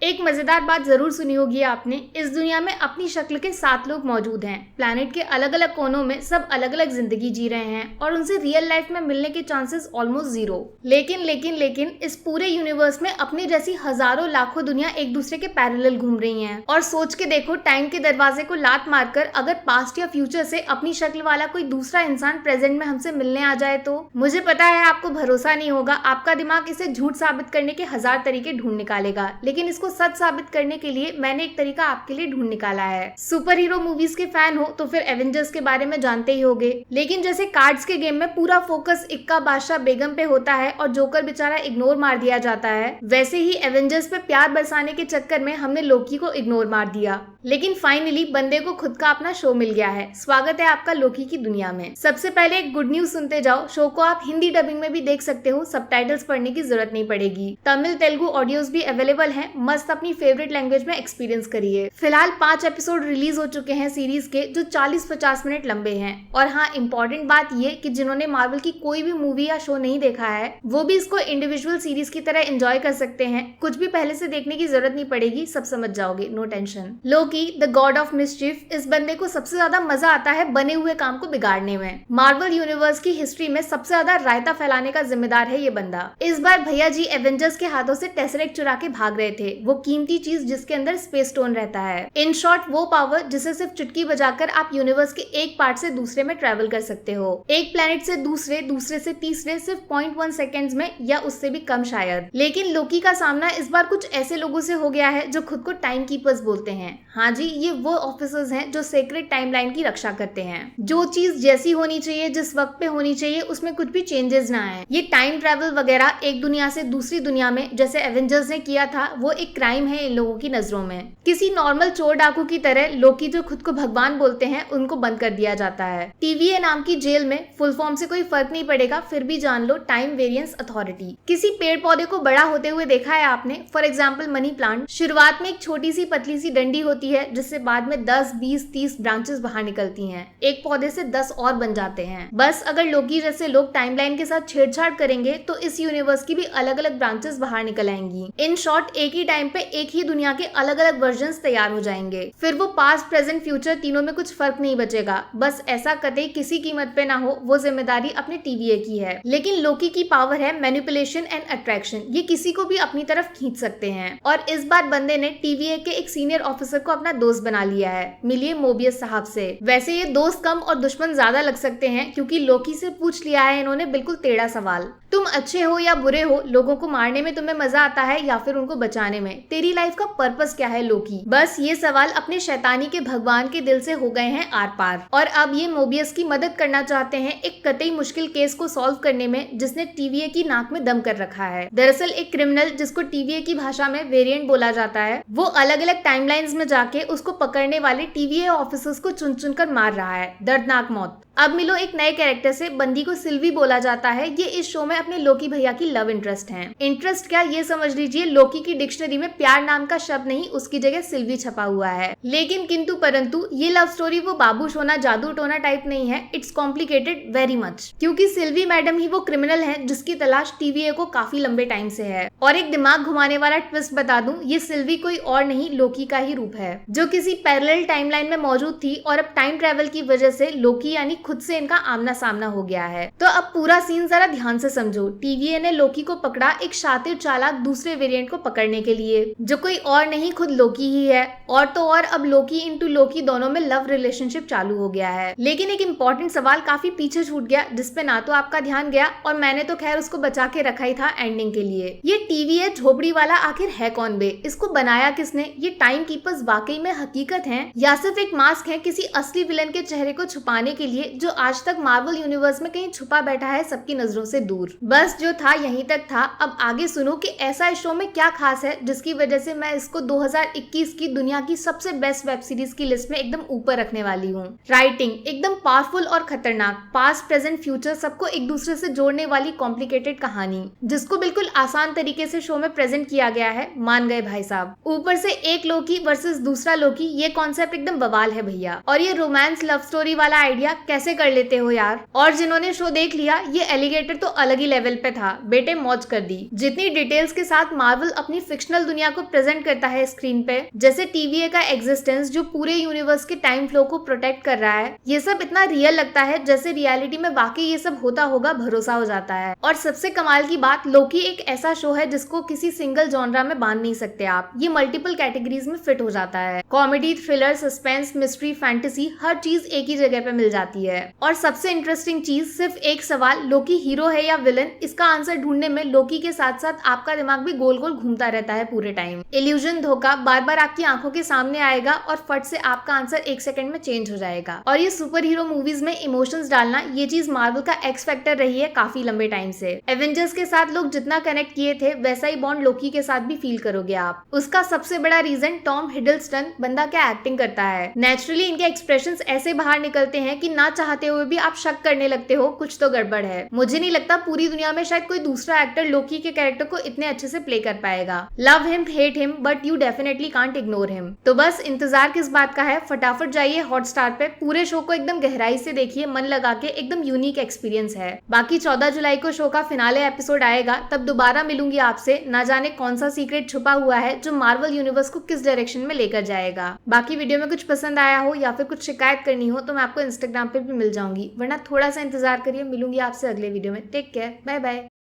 एक मजेदार बात जरूर सुनी होगी आपने, इस दुनिया में अपनी शक्ल के 7 लोग मौजूद हैं। प्लैनेट के अलग अलग कोनों में सब अलग अलग जिंदगी जी रहे हैं और उनसे रियल लाइफ में मिलने के चांसेस ऑलमोस्ट जीरो। लेकिन इस पूरे यूनिवर्स में अपनी जैसी हजारों लाखों दुनिया एक दूसरे के पैरेलल घूम रही हैं। और सोच के देखो, टाइम के दरवाजे को लात मारकर अगर पास्ट या फ्यूचर से अपनी शक्ल वाला कोई दूसरा इंसान प्रेजेंट में हमसे मिलने आ जाए तो। मुझे पता है आपको भरोसा नहीं होगा, आपका दिमाग इसे झूठ साबित करने के 1000 तरीके ढूंढ निकालेगा, लेकिन इसको सच साबित करने के लिए मैंने एक तरीका आपके लिए ढूंढ निकाला है। सुपर हीरो मूवीज के फैन हो तो फिर एवेंजर्स के बारे में जानते ही होंगे, लेकिन जैसे कार्ड्स के गेम में पूरा फोकस इक्का बादशाह बेगम पे होता है और जोकर बेचारा इग्नोर मार दिया जाता है, वैसे ही एवेंजर्स पे प्यार बरसाने के चक्कर में हमने लोकी को इग्नोर मार दिया। लेकिन फाइनली बंदे को खुद का अपना शो मिल गया है। स्वागत है आपका लोकी की दुनिया में। सबसे पहले एक गुड न्यूज सुनते जाओ, शो को आप हिंदी डबिंग में भी देख सकते हो, सबटाइटल्स पढ़ने की जरूरत नहीं पड़ेगी। तमिल तेलुगु ऑडियोज भी अवेलेबल हैं, मस्त अपनी फेवरेट लैंग्वेज में एक्सपीरियंस करिए। फिलहाल 5 एपिसोड रिलीज हो चुके हैं सीरीज के, जो 40-50 मिनट लंबे हैं। और हाँ, इम्पोर्टेंट बात ये कि जिन्होंने मार्वल की कोई भी मूवी या शो नहीं देखा है वो भी इसको इंडिविजुअल सीरीज की तरह एंजॉय कर सकते हैं। कुछ भी पहले से देखने की जरूरत नहीं पड़ेगी, सब समझ जाओगे, no tension. Loki the god of mischief, इस बंदे को सबसे ज्यादा मजा आता है बने हुए काम को बिगाड़ने में। मार्वल यूनिवर्स की हिस्ट्री में सबसे ज्यादा रायता फैलाने का जिम्मेदार है ये बंदा। इस बार भैया जी एवेंजर्स के हाथों से टेसरेक्ट चुरा के भाग रहे थे, वो कीमती चीज जिसके अंदर स्पेस स्टोन रहता है। इन शॉर्ट वो पावर जिसे सिर्फ चुटकी बजाकर आप यूनिवर्स के एक पार्ट से दूसरे में ट्रेवल कर सकते हो, एक प्लेनेट से दूसरे, दूसरे से तीसरे, सिर्फ 0.1 सेकेंड्स में या उससे भी कम शायद। लेकिन लोकी का सामना इस बार कुछ ऐसे लोगों से हो गया है जो खुद को टाइम कीपर्स बोलते हैं। हाँ जी, ये वो ऑफिसर्स हैं जो सीक्रेट टाइमलाइन की रक्षा करते हैं। जो चीज जैसी होनी चाहिए, जिस वक्त पे होनी चाहिए, उसमें कुछ भी चेंजेस ना आए। ये टाइम ट्रेवल वगैरह एक दुनिया से दूसरी दुनिया में जैसे एवेंजर्स ने किया था, वो एक क्राइम है इन लोगों की नजरों में। किसी नॉर्मल चोर डाकू की तरह लोकी जो खुद को भगवान बोलते हैं उनको बंद कर दिया जाता है टीवीए नाम की जेल में। फुल फॉर्म से कोई फर्क नहीं पड़ेगा, फिर भी जान लो, टाइम वेरिएंस अथॉरिटी। किसी पेड़ पौधे को बड़ा होते हुए देखा है आपने? For example money plant. शुरुआत में एक छोटी सी पतली सी डंडी होती है, जिससे बाद में 10, 20, 30 ब्रांचेस बाहर निकलती हैं। एक पौधे से 10 और बन जाते हैं। बस अगर लोकी जैसे लोग टाइमलाइन के साथ छेड़छाड़ करेंगे तो इस यूनिवर्स की भी अलग अलग ब्रांचेस बाहर निकल आएंगी। इन शॉर्ट, एक ही टाइम पे एक ही दुनिया के अलग अलग वर्जन्स तैयार हो जाएंगे। फिर वो पास्ट, प्रेजेंट, फ्यूचर तीनों में कुछ फर्क नहीं बचेगा। बस ऐसा कतई किसी कीमत पे ना हो, वो जिम्मेदारी अपने टीवीए की है। लेकिन लोकी की पावर है मैनिपुलेशन एंड अट्रैक्शन, ये किसी को भी अपनी तरफ खींच सकते हैं। और इस बार बंदे ने टीवीए के एक सीनियर ऑफिसर को अपना दोस्त बना लिया है। मिलिए मोबियस साहब से। वैसे ये दोस्त कम और दुश्मन ज्यादा लग सकते हैं, क्योंकि लोकी से पूछ लिया है इन्होंने बिल्कुल टेढ़ा सवाल। तुम अच्छे हो या बुरे हो, लोगों को मारने में तुम्हें मजा आता है या फिर उनको बचाने में? तेरी लाइफ का पर्पस क्या है लोकी? बस ये सवाल अपने शैतानी के भगवान के दिल से हो गए हैं आर पार। और अब ये मोबियस की मदद करना चाहते हैं एक कतई मुश्किल केस को सॉल्व करने में, जिसने टीवीए की नाक में दम कर रखा है। दरअसल एक क्रिमिनल, जिसको टीवीए की भाषा में वेरिएंट बोला जाता है, वो अलग अलग टाइमलाइंस में जाके उसको पकड़ने वाले टीवीए ऑफिसर्स को चुन चुन कर मार रहा है। दर्दनाक मौत। अब मिलो एक नए कैरेक्टर से, बंदी को सिल्वी बोला जाता है। ये इस शो में अपने लोकी भैया की लव इंटरेस्ट हैं। इंटरेस्ट क्या, ये समझ लीजिए लोकी की डिक्शनरी में प्यार नाम का शब्द नहीं, उसकी जगह सिल्वी छपा हुआ है। लेकिन किंतु परंतु ये लव स्टोरी वो बाबू सोना जादू टोना टाइप नहीं है। इट्स कॉम्प्लिकेटेड वेरी मच, क्योंकि सिल्वी मैडम ही वो क्रिमिनल है जिसकी तलाश टीवीए को काफी लंबे टाइम से है। और एक दिमाग घुमाने वाला ट्विस्ट बता दूं, ये सिल्वी कोई और नहीं, लोकी का ही रूप है, जो किसी पैरेलल टाइमलाइन में मौजूद थी और अब टाइम ट्रेवल की वजह से लोकी यानी खुद से इनका आमना सामना हो गया है। तो अब पूरा सीन जरा ध्यान से समझो। टीवीए ने लोकी को पकड़ा एक शातिर चालाक दूसरे वेरिएंट को पकड़ने के लिए, जो कोई और नहीं खुद लोकी ही है। और तो और अब लोकी इंटू लोकी दोनों में लव रिलेशनशिप चालू हो गया है। लेकिन एक इम्पोर्टेंट सवाल काफी पीछे छूट गया, जिसपे ना तो आपका ध्यान गया और मैंने तो खैर उसको बचा के रखा ही था एंडिंग के लिए। ये टीवीए झोपड़ी वाला आखिर है कौन बे? इसको बनाया किसने? ये टाइम कीपर्स वाकई में हकीकत हैं या सिर्फ एक मास्क है किसी असली विलन के चेहरे को छुपाने के लिए, जो आज तक मार्वल यूनिवर्स में कहीं छुपा बैठा है सबकी नजरों से दूर? बस जो था यहीं तक था। अब आगे सुनो कि ऐसा इस शो में क्या खास है जिसकी वजह से मैं इसको 2021 की दुनिया की सबसे बेस्ट वेब सीरीज की लिस्ट में एकदम ऊपर रखने वाली हूँ। राइटिंग एकदम पावरफुल और खतरनाक, पास्ट प्रेजेंट फ्यूचर सबको एक दूसरे से जोड़ने वाली कॉम्प्लिकेटेड कहानी, जिसको बिल्कुल आसान तरीके से शो में प्रेजेंट किया गया है। मान गए भाई साहब। ऊपर से एक लोकी वर्सेस दूसरा लोकी, ये कॉन्सेप्ट एकदम बवाल है भैया। और ये रोमांस लव स्टोरी वाला आइडिया कैसे ऐसे कर लेते हो यार। और जिन्होंने शो देख लिया, ये एलिगेटर तो अलग ही लेवल पे था, बेटे मौज कर दी। जितनी डिटेल्स के साथ मार्वल अपनी फिक्शनल दुनिया को प्रेजेंट करता है स्क्रीन पे, जैसे TVA का एग्जिस्टेंस जो पूरे यूनिवर्स के टाइम फ्लो को प्रोटेक्ट कर रहा है, ये सब इतना रियल लगता है जैसे रियलिटी में वाकई ये सब होता होगा, भरोसा हो जाता है। और सबसे कमाल की बात, लोकी एक ऐसा शो है जिसको किसी सिंगल जॉनरा में बांध नहीं सकते आप, ये मल्टीपल कैटेगरीज में फिट हो जाता है। Comedy, thriller, suspense, mystery, fantasy, हर चीज एक ही जगह पे मिल जाती है। और सबसे इंटरेस्टिंग चीज, सिर्फ एक सवाल, लोकी हीरो है या विलन, इसका आंसर ढूंढने में लोकी के साथ साथ आपका दिमाग भी गोल गोल घूमता रहता है पूरे टाइम। इल्यूजन, धोखा बार बार आपकी आंखों के सामने आएगा और फट से आपका आंसर 1 सेकंड में चेंज हो जाएगा। और ये सुपर हीरो मूवीज में इमोशंस डालना, ये चीज मार्वल का एक्स फैक्टर रही है काफी लंबे टाइम से। एवेंजर्स के साथ लोग जितना कनेक्ट किए थे, वैसा ही बॉन्ड लोकी के साथ भी फील करोगे आप। उसका सबसे बड़ा रीजन टॉम हिडलस्टन, बंदा क्या एक्टिंग करता है। नेचुरली इनके एक्सप्रेशंस ऐसे बाहर निकलते हैं कि ना चाहते हुए भी आप शक करने लगते हो कुछ तो गड़बड़ है। मुझे नहीं लगता पूरी दुनिया में शायद कोई दूसरा एक्टर लोकी के कैरेक्टर को इतने अच्छे से प्ले कर पाएगा। Love him, hate him, but you definitely can't ignore him. तो बस इंतजार किस बात का है, फटाफट जाइए हॉटस्टार पे, पूरे शो को एकदम गहराई से देखिए, मन लगा के, एकदम यूनिक एक्सपीरियंस है। बाकी 14 जुलाई को शो का फिनाले एपिसोड आएगा, तब दोबारा मिलूंगी आपसे, ना जाने कौन सा सीक्रेट छुपा हुआ है जो मार्वल यूनिवर्स को किस डायरेक्शन में लेकर जाएगा। बाकी वीडियो में कुछ पसंद आया हो या फिर कुछ शिकायत करनी हो तो मैं आपको इंस्टाग्राम पे भी मिल जाऊंगी, वरना थोड़ा सा इंतजार करिए, मिलूंगी आपसे अगले वीडियो में। Take care, bye bye.